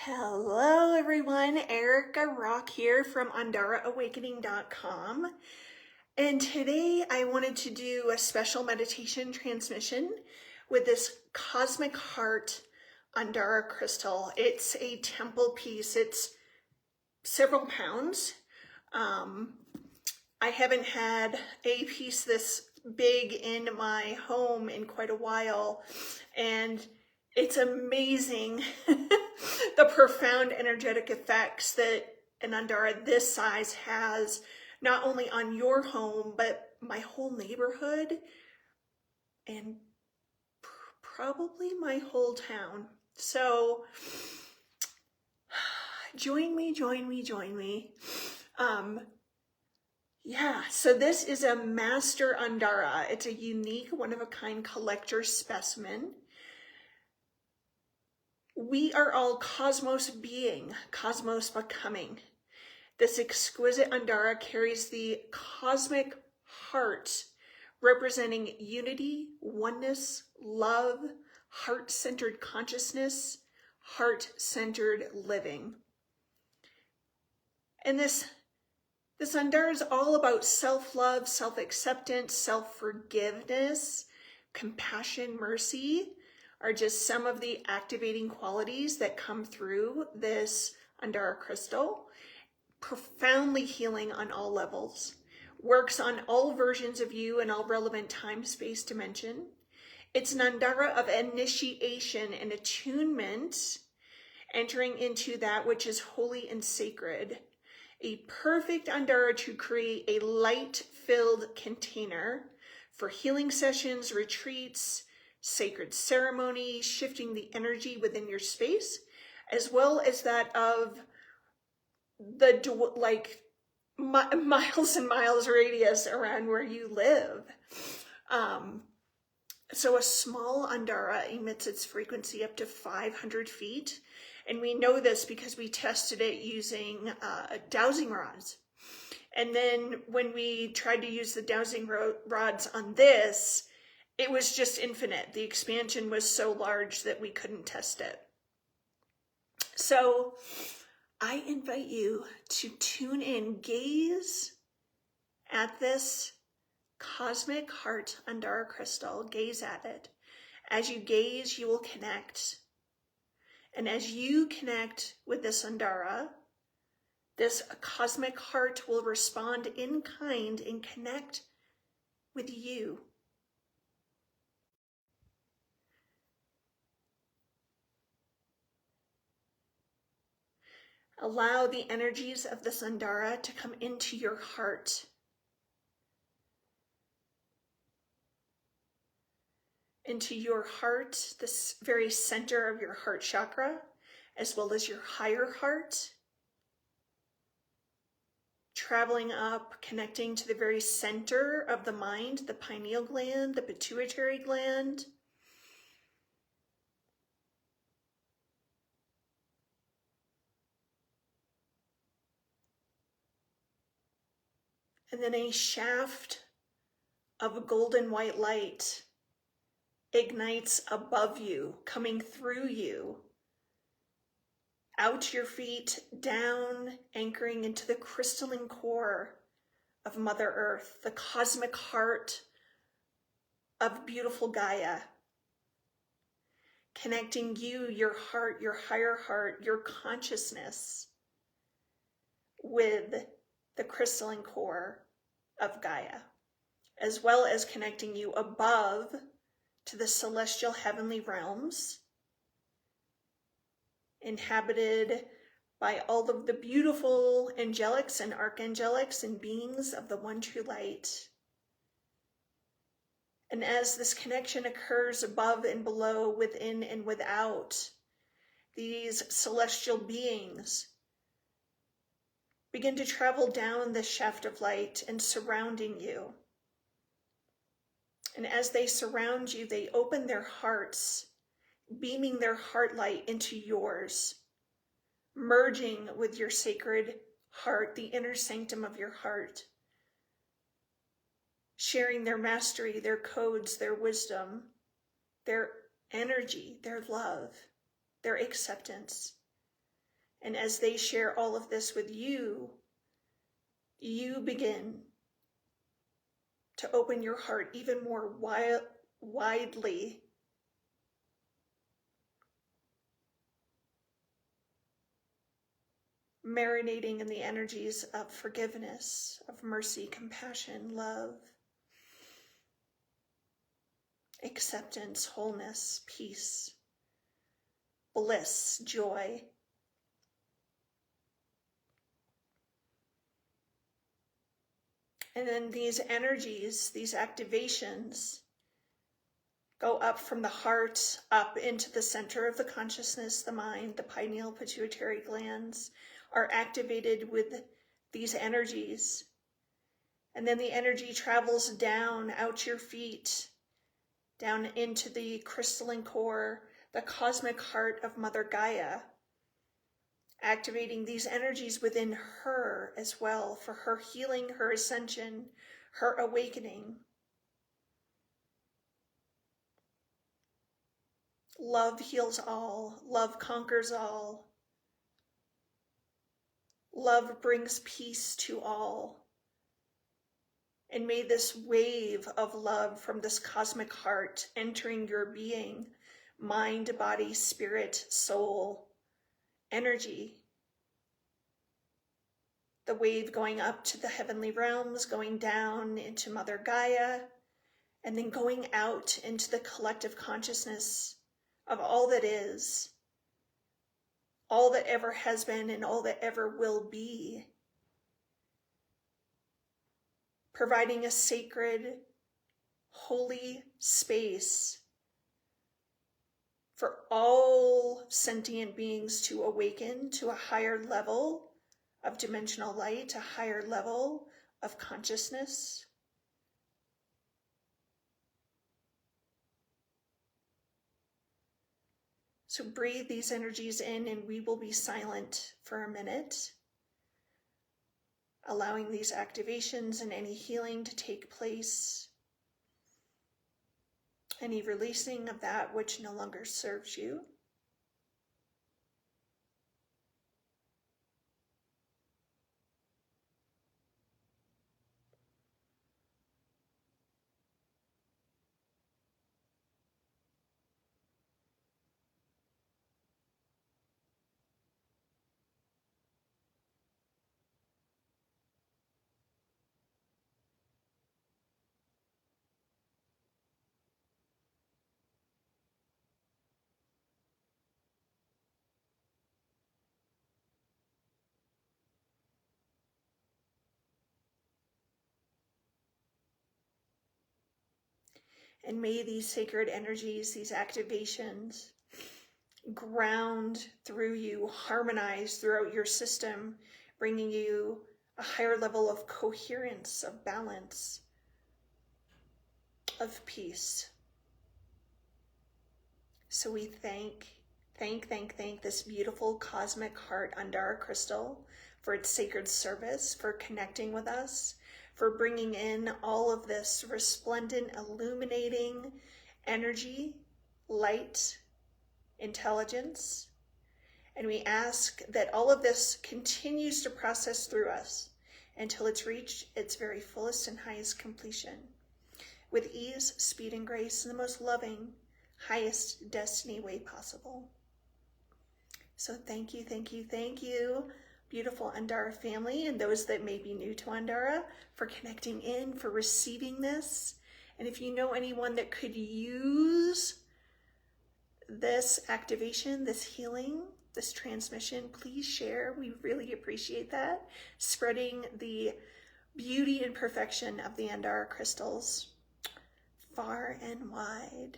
Hello everyone, Erica Rock here from AndaraAwakening.com, and today I wanted to do a special meditation transmission with this Cosmic Heart Andara Crystal. It's a temple piece. It's several pounds. I haven't had a piece this big in my home in quite a while, and it's amazing the profound energetic effects that an Andara this size has, not only on your home, but my whole neighborhood and probably my whole town. So join me. Yeah, so this is a master Andara. It's a unique, one-of-a-kind collector specimen. We are all cosmos being, cosmos becoming. This exquisite Andara carries the cosmic heart, representing unity, oneness, love, heart-centered consciousness, heart-centered living. And this Andara is all about self-love, self-acceptance, self-forgiveness, compassion, mercy, are just some of the activating qualities that come through this Andara crystal. Profoundly healing on all levels. Works on all versions of you and all relevant time, space, dimension. It's an Andara of initiation and attunement, entering into that which is holy and sacred. A perfect Andara to create a light-filled container for healing sessions, retreats, sacred ceremony, shifting the energy within your space, as well as that of the miles and miles radius around where you live. So a small Andara emits its frequency up to 500 feet. And we know this because we tested it using dowsing rods. And then when we tried to use the dowsing rods on this, it was just infinite. The expansion was so large that we couldn't test it. So I invite you to tune in, gaze at this Cosmic Heart Andara crystal, gaze at it. As you gaze, you will connect. And as you connect with this Andara, this Cosmic Heart will respond in kind and connect with you. Allow the energies of this Andara to come into your heart. Into your heart, this very center of your heart chakra, as well as your higher heart. Traveling up, connecting to the very center of the mind, the pineal gland, the pituitary gland. And then a shaft of golden white light ignites above you, coming through you, out your feet, down, anchoring into the crystalline core of Mother Earth, the cosmic heart of beautiful Gaia, connecting you, your heart, your higher heart, your consciousness with the crystalline core of Gaia, as well as connecting you above to the celestial heavenly realms, inhabited by all of the beautiful angelics and archangelics and beings of the one true light. And as this connection occurs above and below, within and without, these celestial beings begin to travel down the shaft of light and surrounding you. And as they surround you, they open their hearts, beaming their heart light into yours, merging with your sacred heart, the inner sanctum of your heart, sharing their mastery, their codes, their wisdom, their energy, their love, their acceptance, And as they share all of this with you, you begin to open your heart even more widely, marinating in the energies of forgiveness, of mercy, compassion, love, acceptance, wholeness, peace, bliss, joy. And then these energies, these activations, go up from the heart, up into the center of the consciousness, the mind, the pineal pituitary glands are activated with these energies. And then the energy travels down, out your feet, down into the crystalline core, the cosmic heart of Mother Gaia, activating these energies within her as well for her healing, her ascension, her awakening. Love heals all. Love conquers all. Love brings peace to all. And may this wave of love from this cosmic heart entering your being, mind, body, spirit, soul, energy, the wave going up to the heavenly realms, going down into Mother Gaia, and then going out into the collective consciousness of all that is, all that ever has been and all that ever will be, providing a sacred, holy space for all sentient beings to awaken to a higher level of dimensional light, a higher level of consciousness. So breathe these energies in, and we will be silent for a minute, allowing these activations and any healing to take place, any releasing of that which no longer serves you. And may these sacred energies, these activations, ground through you, harmonize throughout your system, bringing you a higher level of coherence, of balance, of peace. So we thank this beautiful cosmic heart Andara Crystal for its sacred service, for connecting with us, for bringing in all of this resplendent, illuminating energy, light, intelligence. And we ask that all of this continues to process through us until it's reached its very fullest and highest completion, with ease, speed, and grace in the most loving, highest destiny way possible. So thank you, beautiful Andara family, and those that may be new to Andara, for connecting in, for receiving this. And if you know anyone that could use this activation, this healing, this transmission, please share. We really appreciate that. Spreading the beauty and perfection of the Andara crystals far and wide.